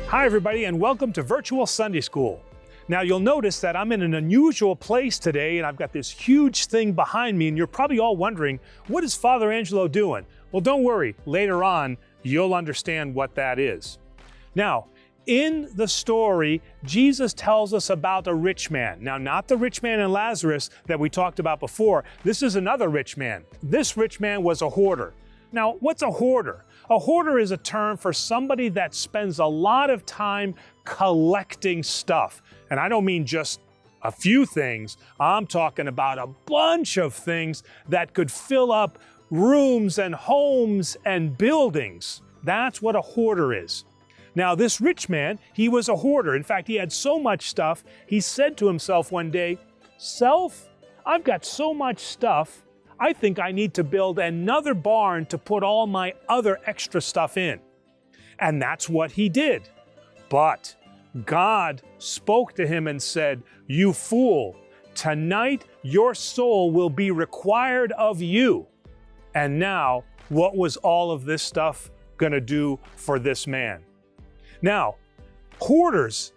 Hi everybody, and welcome to Virtual Sunday School. Now you'll notice that I'm in an unusual place today and I've got this huge thing behind me, and you're probably all wondering, what is Father Angelo doing? Well, don't worry, later on you'll understand what that is. Now, in the story, Jesus tells us about a rich man. Now, not the rich man and Lazarus that we talked about before. This is another rich man. This rich man was a hoarder. Now, what's a hoarder? A hoarder is a term for somebody that spends a lot of time collecting stuff. And I don't mean just a few things. I'm talking about a bunch of things that could fill up rooms and homes and buildings. That's what a hoarder is. Now, this rich man, he was a hoarder. In fact, he had so much stuff, he said to himself one day, "Self, I've got so much stuff, I think I need to build another barn to put all my other extra stuff in." And that's what he did. But God spoke to him and said, "You fool, tonight your soul will be required of you." And now, what was all of this stuff going to do for this man? Now, hoarders.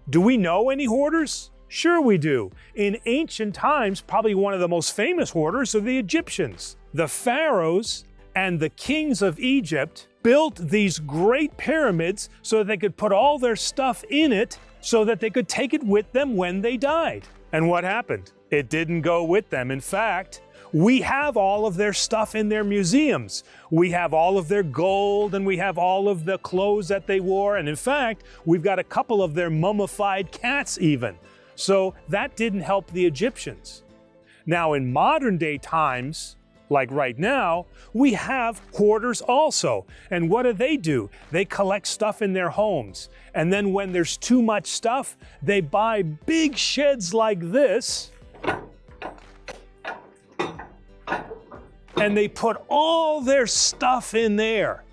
Do we know any hoarders? Sure we do. In ancient times, probably one of the most famous hoarders are the Egyptians. The pharaohs and the kings of Egypt built these great pyramids so that they could put all their stuff in it so that they could take it with them when they died. And what happened? It didn't go with them. In fact, we have all of their stuff in their museums. We have all of their gold, and we have all of the clothes that they wore. And in fact, we've got a couple of their mummified cats even. So that didn't help the Egyptians. Now in modern day times, like right now, we have hoarders also. And what do? They collect stuff in their homes. And then when there's too much stuff, they buy big sheds like this, and they put all their stuff in there.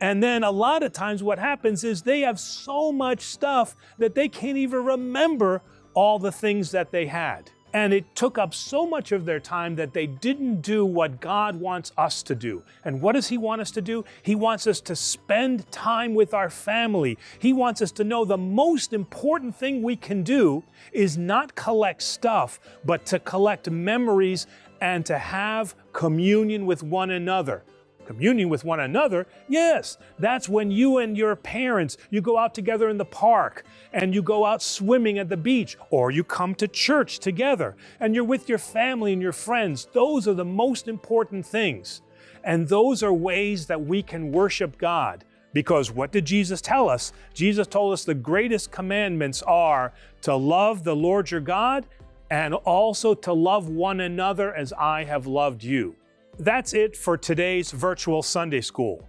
And then a lot of times what happens is they have so much stuff that they can't even remember all the things that they had. And it took up so much of their time that they didn't do what God wants us to do. And what does He want us to do? He wants us to spend time with our family. He wants us to know the most important thing we can do is not collect stuff, but to collect memories and to have communion with one another. Communion with one another? Yes, that's when you and your parents, you go out together in the park, and you go out swimming at the beach, or you come to church together, and you're with your family and your friends. Those are the most important things. And those are ways that we can worship God. Because what did Jesus tell us? Jesus told us the greatest commandments are to love the Lord your God and also to love one another as I have loved you. That's it for today's virtual Sunday school.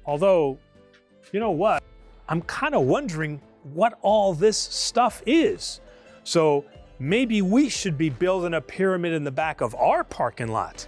Although, you know what? I'm kind of wondering what all this stuff is. So maybe we should be building a pyramid in the back of our parking lot.